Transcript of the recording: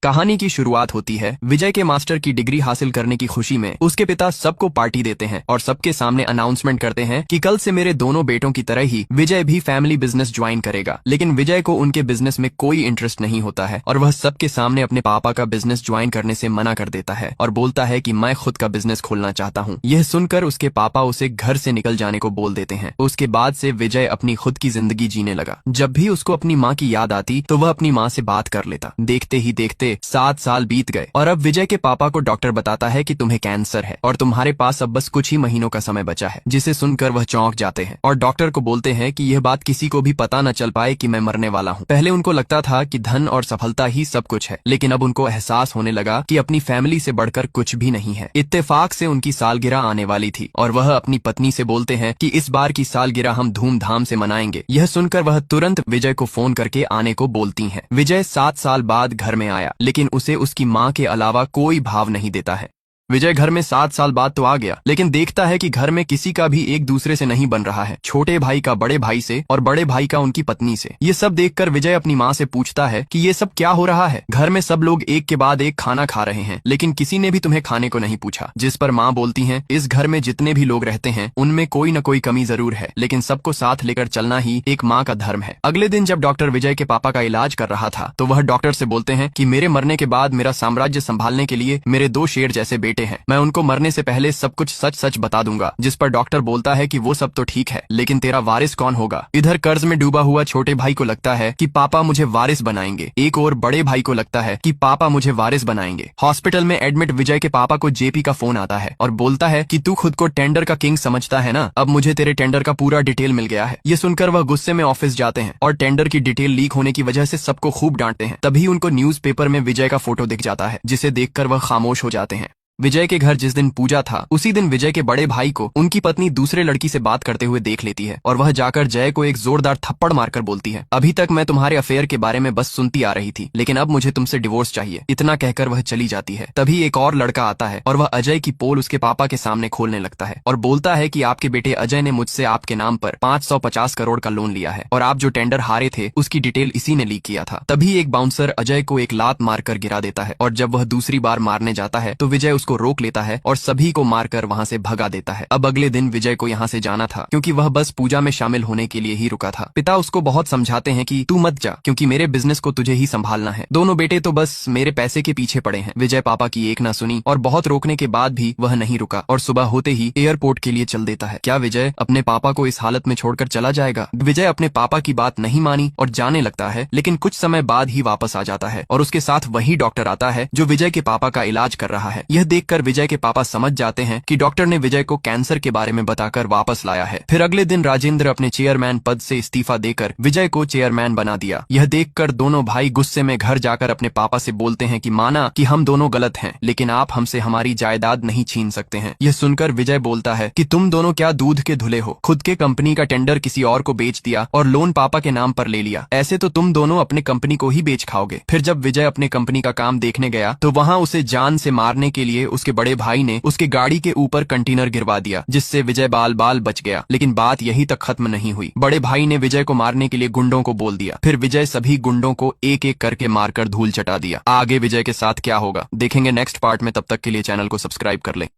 कहानी की शुरुआत होती है विजय के मास्टर की डिग्री हासिल करने की खुशी में। उसके पिता सबको पार्टी देते हैं और सबके सामने अनाउंसमेंट करते हैं कि कल से मेरे दोनों बेटों की तरह ही विजय भी फैमिली बिजनेस ज्वाइन करेगा। लेकिन विजय को उनके बिजनेस में कोई इंटरेस्ट नहीं होता है और वह सबके सामने अपने पापा का बिजनेस ज्वाइन करने से मना कर देता है और बोलता है कि मैं खुद का बिजनेस खोलना चाहता हूँ। यह सुनकर उसके पापा उसे घर से निकल जाने को बोल देते हैं। उसके बाद से विजय अपनी खुद की जिंदगी जीने लगा। जब भी उसको अपनी माँ की याद आती तो वह अपनी माँ से बात कर लेता। देखते ही देखते 7 साल बीत गए और अब विजय के पापा को डॉक्टर बताता है कि तुम्हें कैंसर है और तुम्हारे पास अब बस कुछ ही महीनों का समय बचा है। जिसे सुनकर वह चौंक जाते हैं और डॉक्टर को बोलते हैं कि यह बात किसी को भी पता न चल पाए कि मैं मरने वाला हूँ। पहले उनको लगता था कि धन और सफलता ही सब कुछ है, लेकिन अब उनको एहसास होने लगा कि अपनी फैमिली से बढ़कर कुछ भी नहीं है। इत्तेफाक से उनकी सालगिरह आने वाली थी और वह अपनी पत्नी से बोलते हैं कि इस बार की सालगिरह हम धूमधाम से मनाएंगे। यह सुनकर वह तुरंत विजय को फोन करके आने को बोलती हैं। विजय 7 साल बाद घर में आया, लेकिन उसे उसकी माँ के अलावा कोई भाव नहीं देता है। विजय घर में 7 साल बाद तो आ गया, लेकिन देखता है कि घर में किसी का भी एक दूसरे से नहीं बन रहा है। छोटे भाई का बड़े भाई से और बड़े भाई का उनकी पत्नी से। ये सब देखकर विजय अपनी माँ से पूछता है कि ये सब क्या हो रहा है। घर में सब लोग एक के बाद एक खाना खा रहे हैं, लेकिन किसी ने भी तुम्हें खाने को नहीं पूछा। जिस पर माँ बोलती है, इस घर में जितने भी लोग रहते हैं उनमें कोई न कोई कमी जरूर है, लेकिन सबको साथ लेकर चलना ही एक माँ का धर्म है। अगले दिन जब डॉक्टर विजय के पापा का इलाज कर रहा था तो वह डॉक्टर से बोलते हैं कि मेरे मरने के बाद मेरा साम्राज्य संभालने के लिए मेरे 2 शेर जैसे बेटे हैं, मैं उनको मरने से पहले सब कुछ सच सच बता दूंगा। जिस पर डॉक्टर बोलता है कि वो सब तो ठीक है, लेकिन तेरा वारिस कौन होगा। इधर कर्ज में डूबा हुआ छोटे भाई को लगता है कि पापा मुझे वारिस बनाएंगे, एक और बड़े भाई को लगता है कि पापा मुझे वारिस बनाएंगे। हॉस्पिटल में एडमिट विजय के पापा को जेपी का फोन आता है और बोलता है कि तू खुद को टेंडर का किंग समझता है ना, अब मुझे तेरे टेंडर का पूरा डिटेल मिल गया है। ये सुनकर वह गुस्से में ऑफिस जाते हैं और टेंडर की डिटेल लीक होने की वजह से सबको खूब डांटते हैं। तभी उनको न्यूज़पेपर में विजय का फोटो दिख जाता है, जिसे देखकर वह खामोश हो जाते हैं। विजय के घर जिस दिन पूजा था उसी दिन विजय के बड़े भाई को उनकी पत्नी दूसरे लड़की से बात करते हुए देख लेती है और वह जाकर जय को एक जोरदार थप्पड़ मारकर बोलती है, अभी तक मैं तुम्हारे अफेयर के बारे में बस सुनती आ रही थी, लेकिन अब मुझे तुमसे डिवोर्स चाहिए। इतना कहकर वह चली जाती है। तभी एक और लड़का आता है और वह अजय की पोल उसके पापा के सामने खोलने लगता है और बोलता है कि आपके बेटे अजय ने मुझसे आपके नाम पर 550 करोड़ का लोन लिया है और आप जो टेंडर हारे थे उसकी डिटेल इसी ने लीक किया था। तभी एक बाउंसर अजय को एक लात मारकर गिरा देता है और जब वह दूसरी बार मारने जाता है तो विजय उसको रोक लेता है और सभी को मारकर वहां से भगा देता है। अब अगले दिन विजय को यहाँ से जाना था क्योंकि वह बस पूजा में शामिल होने के लिए ही रुका था। पिता उसको बहुत समझाते हैं कि तू मत जा, क्योंकि मेरे बिजनेस को तुझे ही संभालना है। दोनों बेटे तो बस मेरे पैसे के पीछे पड़े हैं। विजय पापा की एक ना सुनी और बहुत रोकने के बाद भी वह नहीं रुका और सुबह होते ही एयरपोर्ट के लिए चल देता है। क्या विजय अपने पापा को इस हालत में छोड़कर चला जाएगा? विजय अपने पापा की बात नहीं मानी और जाने लगता है, लेकिन कुछ समय बाद ही वापस आ जाता है और उसके साथ वही डॉक्टर आता है जो विजय के पापा का इलाज कर रहा है। यह देखकर विजय के पापा समझ जाते हैं कि डॉक्टर ने विजय को कैंसर के बारे में बताकर वापस लाया है। फिर अगले दिन राजेंद्र अपने चेयरमैन पद से इस्तीफा देकर विजय को चेयरमैन बना दिया। यह देखकर दोनों भाई गुस्से में घर जाकर अपने पापा से बोलते हैं कि माना कि हम दोनों गलत हैं, लेकिन आप हमसे हमारी जायदाद नहीं छीन सकते हैं। यह सुनकर विजय बोलता है कि तुम दोनों क्या दूध के धुले हो, खुद के कंपनी का टेंडर किसी और को बेच दिया और लोन पापा के नाम पर ले लिया। ऐसे तो तुम दोनों अपने कंपनी को ही बेच खाओगे। फिर जब विजय अपने कंपनी का काम देखने गया तो वहाँ उसे जान से मारने के लिए उसके बड़े भाई ने उसके गाड़ी के ऊपर कंटेनर गिरवा दिया, जिससे विजय बाल बाल बच गया। लेकिन बात यहीं तक खत्म नहीं हुई। बड़े भाई ने विजय को मारने के लिए गुंडों को बोल दिया। फिर विजय सभी गुंडों को एक एक करके मारकर धूल चटा दिया। आगे विजय के साथ क्या होगा देखेंगे नेक्स्ट पार्ट में। तब तक के लिए चैनल को सब्सक्राइब कर लें।